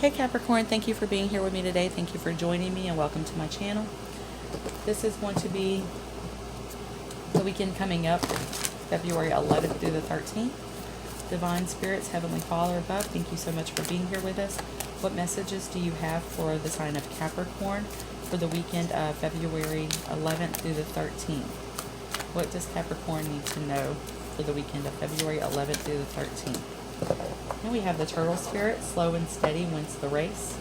Hey Capricorn, thank you for being here with me today. Thank you for joining me and welcome to my channel. This is going to be the weekend coming up, February 11th through the 13th. Divine Spirits, Heavenly Father above, thank you so much for being here with us. What messages do you have for the sign of Capricorn for the weekend of February 11th through the 13th? What does Capricorn need to know for the weekend of February 11th through the 13th? And we have the Turtle Spirit, slow and steady wins the race.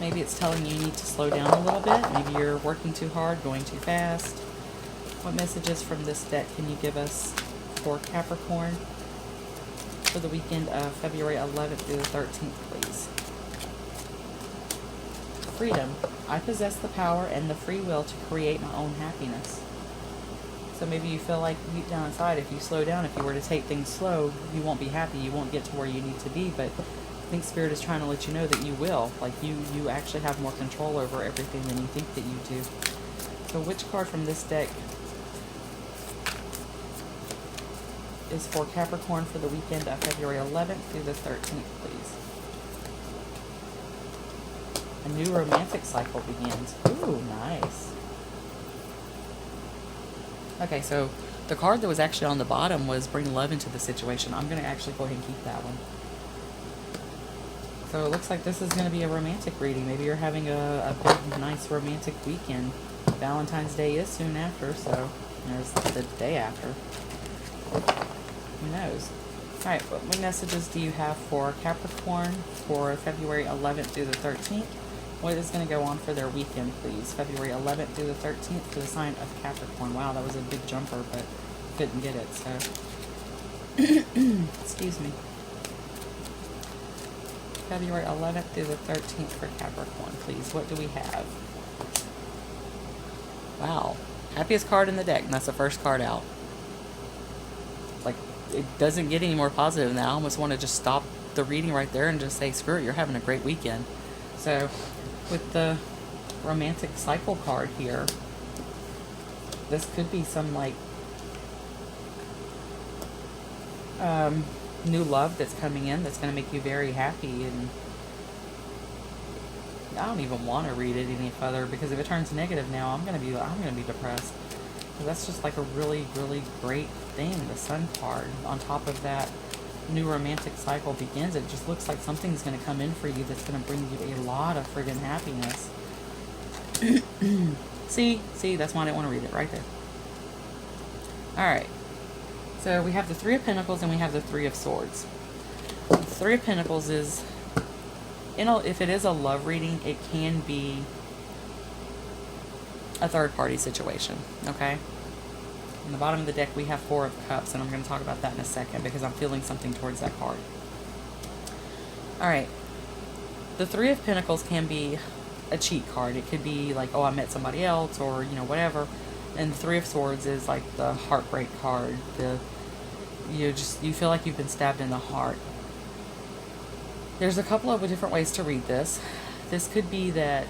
Maybe it's telling you need to slow down a little bit. Maybe you're working too hard, going too fast. What messages from this deck can you give us for Capricorn for the weekend of February 11th through the 13th, please? Freedom. I possess the power and the free will to create my own happiness. So maybe you feel like deep down inside, if you slow down, if you were to take things slow, you won't be happy. You won't get to where you need to be. But I think Spirit is trying to let you know that you will. Like you actually have more control over everything than you think that you do. So which card from this deck is for Capricorn for the weekend of February 11th through the 13th, please? A new romantic cycle begins. Ooh, nice. Okay, so the card that was actually on the bottom was bring love into the situation. I'm going to actually go ahead and keep that one. So it looks like this is going to be a romantic reading. Maybe you're having a big, nice romantic weekend. Valentine's Day is soon after, so there's the day after. Who knows? Alright, what messages do you have for Capricorn for February 11th through the 13th? What is going to go on for their weekend, please? February 11th through the 13th for the sign of Capricorn. Wow, that was a big jumper, but couldn't get it, so. Excuse me. February 11th through the 13th for Capricorn, please. What do we have? Wow. Happiest card in the deck, and that's the first card out. Like, it doesn't get any more positive than that. I almost want to just stop the reading right there and just say, screw it, you're having a great weekend. So, with the romantic cycle card here, this could be some like new love that's coming in that's going to make you very happy. And I don't even want to read it any further, because if it turns negative now, I'm going to be depressed. So that's just like a really, really great thing. The Sun card on top of that. New romantic cycle begins. It just looks like something's going to come in for you that's going to bring you a lot of friggin' happiness. see, that's why I didn't want to read it right there. Alright, so we have the Three of Pentacles and we have the Three of Swords. The Three of Pentacles is, if it is a love reading, it can be a third party situation, okay? On the bottom of the deck, we have Four of Cups, and I'm going to talk about that in a second because I'm feeling something towards that card. Alright. The Three of Pentacles can be a cheat card. It could be like, oh, I met somebody else, or, you know, whatever. And the Three of Swords is like the heartbreak card. You feel like you've been stabbed in the heart. There's a couple of different ways to read this. This could be that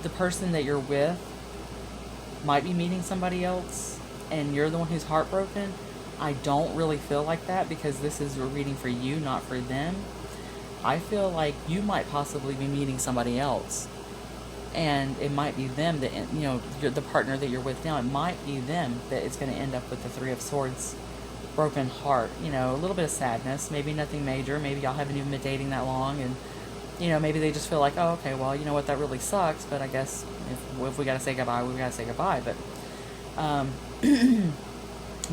the person that you're with might be meeting somebody else and you're the one who's heartbroken. I don't really feel like that, because this is a reading for you, not for them. I feel like you might possibly be meeting somebody else, and it might be them that, you know, the partner that you're with now, it might be them that is going to end up with the Three of Swords, broken heart, you know, a little bit of sadness, maybe nothing major, maybe y'all haven't even been dating that long, and you know, maybe they just feel like, oh, okay, well, you know what, that really sucks, but I guess if we got to say goodbye, we got to say goodbye. But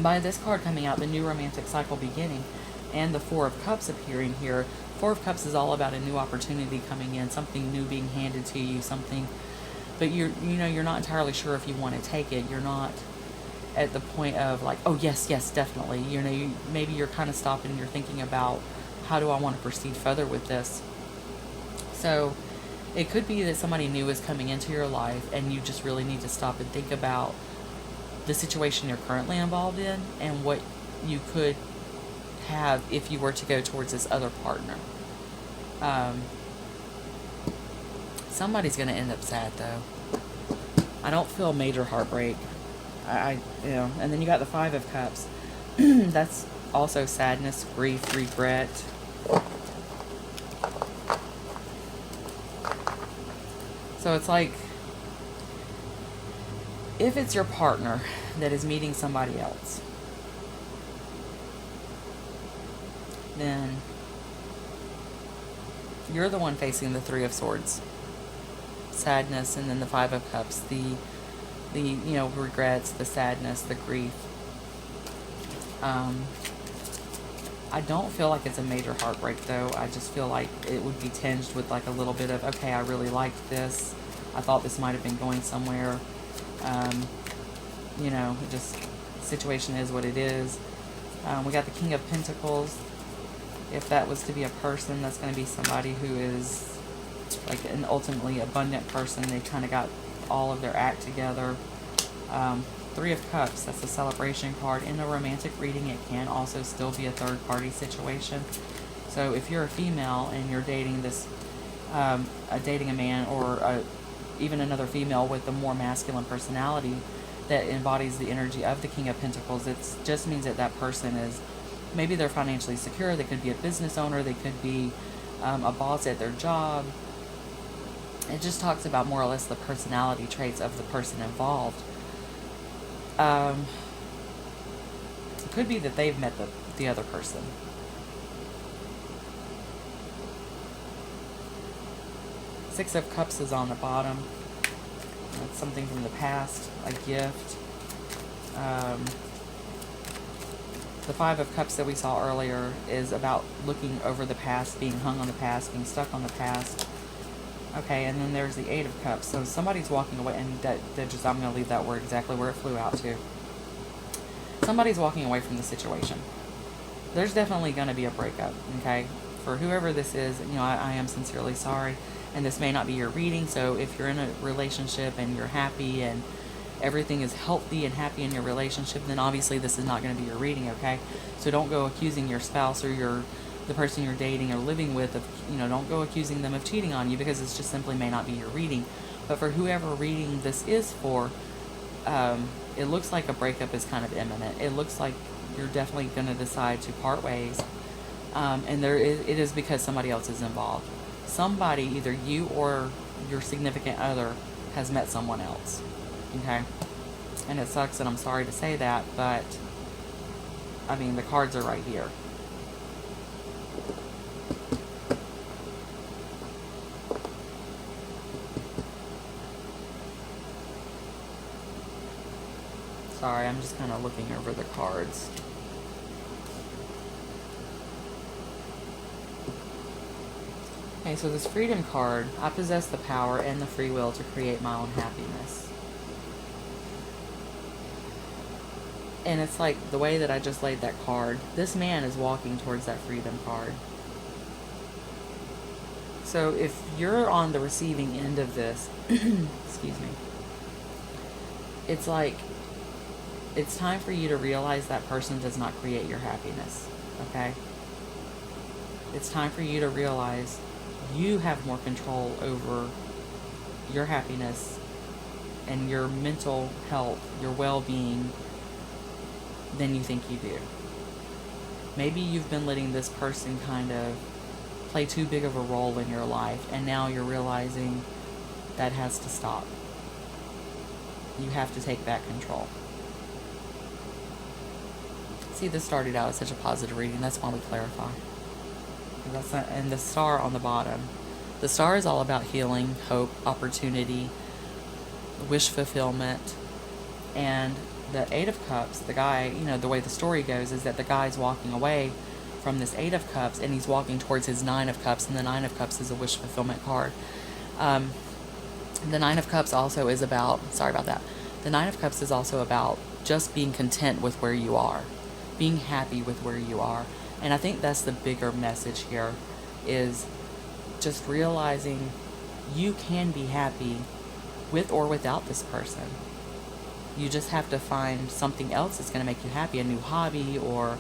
by this card coming out, the new romantic cycle beginning, and the Four of Cups appearing here, Four of Cups is all about a new opportunity coming in, something new being handed to you, something, but you're not entirely sure if you want to take it. You're not at the point of like, oh, yes, definitely. You know, maybe you're kind of stopping and you're thinking about, how do I want to proceed further with this? So it could be that somebody new is coming into your life and you just really need to stop and think about the situation you're currently involved in and what you could have if you were to go towards this other partner. Somebody's going to end up sad, though. I don't feel major heartbreak. You know, and then you got the Five of Cups. That's Also sadness, grief, regret. So it's like, if it's your partner that is meeting somebody else, then you're the one facing the Three of Swords, sadness, and then the Five of Cups, the regrets, the sadness, the grief. I don't feel like it's a major heartbreak, though. I just feel like it would be tinged with like a little bit of, okay, I really liked this. I thought this might have been going somewhere. Just situation is what it is. We got the King of Pentacles. If that was to be a person, that's going to be somebody who is like an ultimately abundant person. They kind of got all of their act together. Three of Cups, that's a celebration card. In a romantic reading, it can also still be a third party situation. So if you're a female and you're dating dating a man, or even another female with a more masculine personality that embodies the energy of the King of Pentacles, it just means that that person is, maybe they're financially secure. They could be a business owner. They could be a boss at their job. It just talks about more or less the personality traits of the person involved. It could be that they've met the other person. Six of Cups is on the bottom. That's something from the past, a gift. The Five of Cups that we saw earlier is about looking over the past, being hung on the past, being stuck on the past. Okay, and then there's the Eight of Cups. So somebody's walking away, and I'm going to leave that word exactly where it flew out to. Somebody's walking away from the situation. There's definitely going to be a breakup, okay? For whoever this is, I am sincerely sorry, and this may not be your reading. So if you're in a relationship and you're happy and everything is healthy and happy in your relationship, then obviously this is not going to be your reading, okay? So don't go accusing your spouse or the person you're dating or living with of, don't go accusing them of cheating on you, because it's just simply may not be your reading. But for whoever reading this is for, it looks like a breakup is kind of imminent. It looks like you're definitely going to decide to part ways. And it is because somebody else is involved. Somebody, either you or your significant other, has met someone else. Okay? And it sucks, and I'm sorry to say that, but I mean, the cards are right here. Sorry, I'm just kind of looking over the cards. Okay, so this Freedom card, I possess the power and the free will to create my own happiness. And it's like the way that I just laid that card, this man is walking towards that Freedom card. So if you're on the receiving end of this, excuse me, it's like, it's time for you to realize that person does not create your happiness, okay? It's time for you to realize you have more control over your happiness and your mental health, your well-being, than you think you do. Maybe you've been letting this person kind of play too big of a role in your life, and now you're realizing that has to stop. You have to take back control. See, this started out as such a positive reading. That's why we clarify. And the star on the bottom. The star is all about healing, hope, opportunity, wish fulfillment. And the Eight of Cups, the guy, the way the story goes is that the guy's walking away from this Eight of Cups, and he's walking towards his Nine of Cups, and the Nine of Cups is a wish fulfillment card. The Nine of Cups also is about, sorry about that, the Nine of Cups is also about just being content with where you are, being happy with where you are. And I think that's the bigger message here, is just realizing you can be happy with or without this person. You just have to find something else that's going to make you happy, a new hobby, or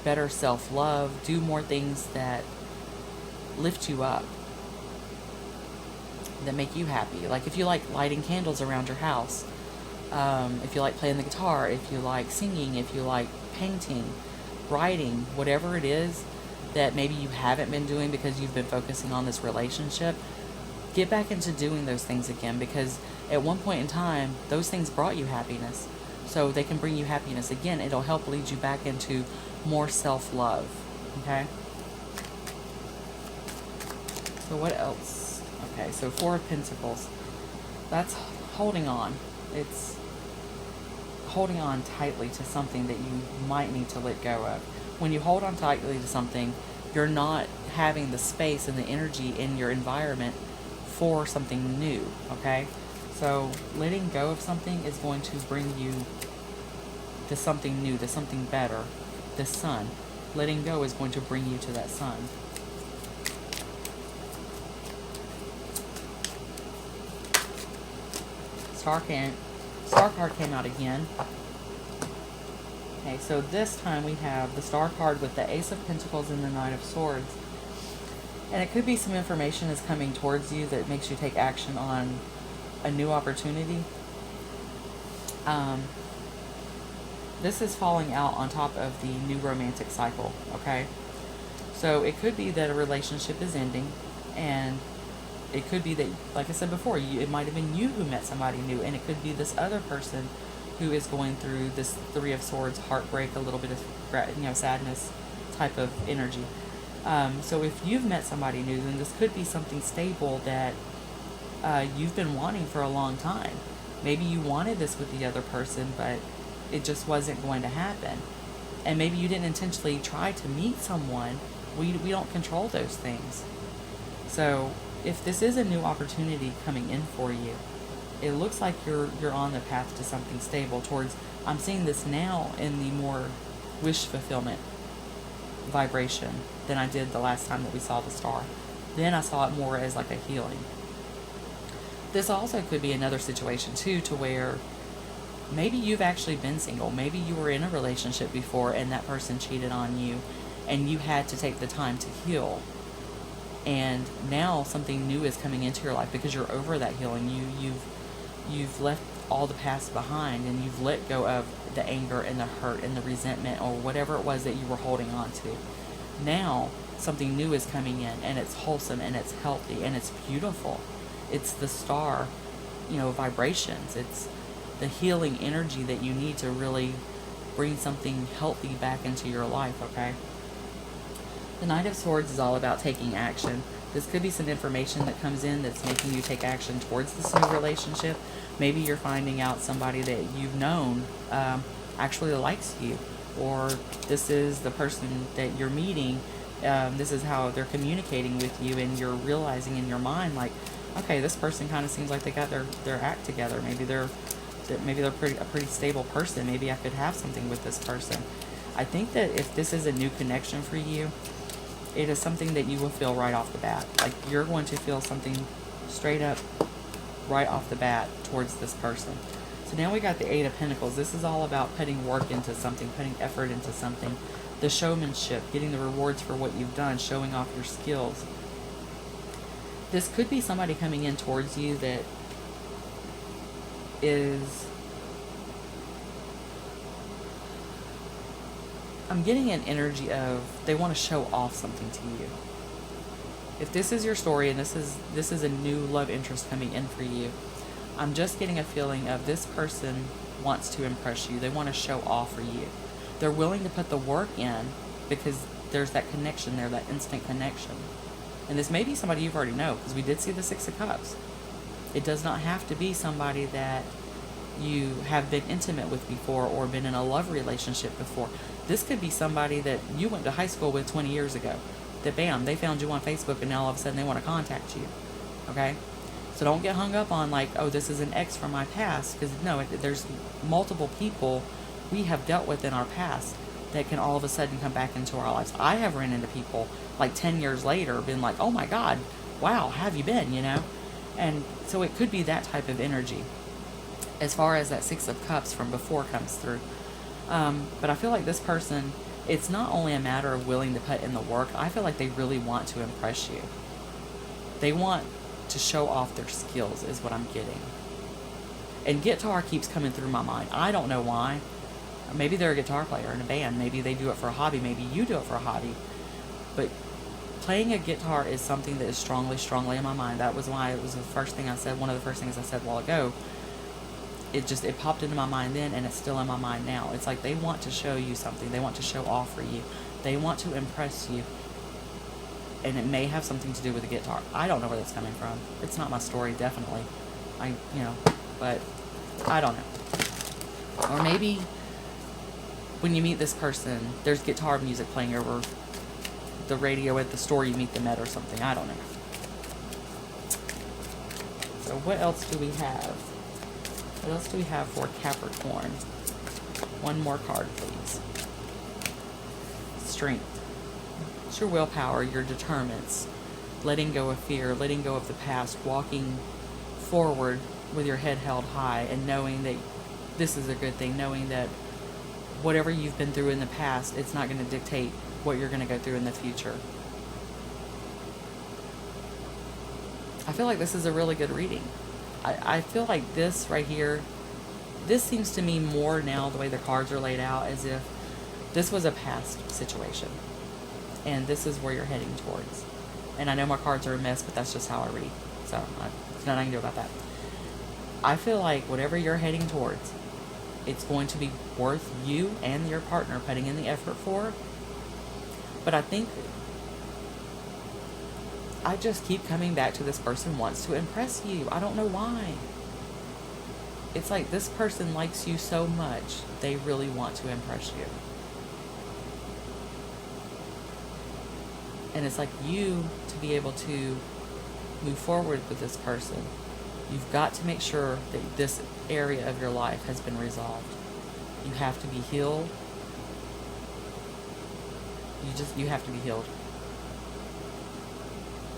better self-love. Do more things that lift you up, that make you happy. Like if you like lighting candles around your house, If you like playing the guitar, if you like singing, if you like painting, writing, whatever it is that maybe you haven't been doing because you've been focusing on this relationship, get back into doing those things again, because at one point in time, those things brought you happiness. So they can bring you happiness again. It'll help lead you back into more self-love. Okay? So what else? Okay, so Four of Pentacles. That's holding on. It's holding on tightly to something that you might need to let go of. When you hold on tightly to something, you're not having the space and the energy in your environment for something new, okay? So letting go of something is going to bring you to something new, to something better. The sun. Letting go is going to bring you to that sun. Star card came out again. Okay, so this time we have the Star card with the Ace of Pentacles and the Knight of Swords. And it could be some information is coming towards you that makes you take action on a new opportunity. This is falling out on top of the new romantic cycle, okay? So it could be that a relationship is ending, and it could be that, like I said before, it might have been you who met somebody new, and it could be this other person who is going through this Three of Swords, heartbreak, a little bit of, sadness type of energy. So if you've met somebody new, then this could be something stable that you've been wanting for a long time. Maybe you wanted this with the other person, but it just wasn't going to happen. And maybe you didn't intentionally try to meet someone. We don't control those things. So if this is a new opportunity coming in for you, it looks like you're on the path to something stable towards, I'm seeing this now in the more wish fulfillment vibration than I did the last time that we saw the star. Then I saw it more as like a healing. This also could be another situation too, to where maybe you've actually been single. Maybe you were in a relationship before and that person cheated on you and you had to take the time to heal. And now something new is coming into your life because you're over that healing. You've left all the past behind, and you've let go of the anger and the hurt and the resentment or whatever it was that you were holding on to. Now something new is coming in, and it's wholesome and it's healthy and it's beautiful. It's the star, vibrations. It's the healing energy that you need to really bring something healthy back into your life, okay? The Knight of Swords is all about taking action. This could be some information that comes in that's making you take action towards this new relationship. Maybe you're finding out somebody that you've known actually likes you, or this is the person that you're meeting. This is how they're communicating with you, and you're realizing in your mind, like, okay, this person kind of seems like they got their act together. Maybe they're a pretty stable person. Maybe I could have something with this person. I think that if this is a new connection for you, it is something that you will feel right off the bat. Like, you're going to feel something straight up right off the bat towards this person. So now we got the Eight of Pentacles. This is all about putting work into something, putting effort into something. The showmanship, getting the rewards for what you've done, showing off your skills. This could be somebody coming in towards you that is... I'm getting an energy of they want to show off something to you. If this is your story and this is a new love interest coming in for you, I'm just getting a feeling of this person wants to impress you. They want to show off for you. They're willing to put the work in because there's that connection there, that instant connection. And this may be somebody you've already know, because we did see the Six of Cups. It does not have to be somebody that you have been intimate with before or been in a love relationship before. This could be somebody that you went to high school with 20 years ago. That, bam, they found you on Facebook and now all of a sudden they want to contact you. Okay? So don't get hung up on like, oh, this is an ex from my past. Because no, there's multiple people we have dealt with in our past that can all of a sudden come back into our lives. I have run into people like 10 years later, been like, oh my God, wow, how have you been, And so it could be that type of energy. As far as that Six of Cups from before comes through. But I feel like this person, it's not only a matter of willing to put in the work. I feel like they really want to impress you. They want to show off their skills is what I'm getting. And guitar keeps coming through my mind. I don't know why. Maybe they're a guitar player in a band. Maybe they do it for a hobby. Maybe you do it for a hobby. But playing a guitar is something that is strongly, strongly in my mind. That was why it was the first thing I said, one of the first things I said a while ago. It popped into my mind then, and it's still in my mind now. It's like they want to show you something. They want to show off for you. They want to impress you. And it may have something to do with the guitar. I don't know where that's coming from. It's not my story, definitely. But I don't know. Or maybe when you meet this person, there's guitar music playing over the radio at the store you meet them at or something. I don't know. So what else do we have? What else do we have for Capricorn? One more card, please. Strength. It's your willpower, your determinants. Letting go of fear, letting go of the past, walking forward with your head held high and knowing that this is a good thing, knowing that whatever you've been through in the past, it's not going to dictate what you're going to go through in the future. I feel like this is a really good reading. I feel like this right here, this seems to me more now, the way the cards are laid out, as if this was a past situation. And this is where you're heading towards. And I know my cards are a mess, but that's just how I read. So, there's nothing I can do about that. I feel like whatever you're heading towards, it's going to be worth you and your partner putting in the effort for. But I think I just keep coming back to this person wants to impress you. I don't know why. It's like this person likes you so much, they really want to impress you. And it's like you, to be able to move forward with this person, you've got to make sure that this area of your life has been resolved. You have to be healed. You have to be healed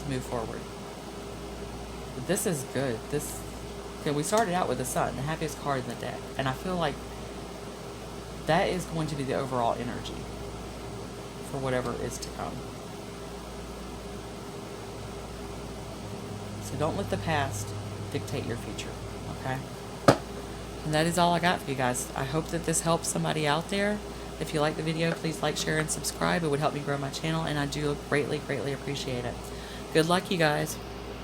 to move forward. But this is good. We started out with the Sun, the happiest card in the deck. And I feel like that is going to be the overall energy for whatever is to come. So don't let the past dictate your future, okay? And that is all I got for you guys. I hope that this helps somebody out there. If you like the video, please like, share, and subscribe. It would help me grow my channel, and I do greatly, greatly appreciate it. Good luck, you guys.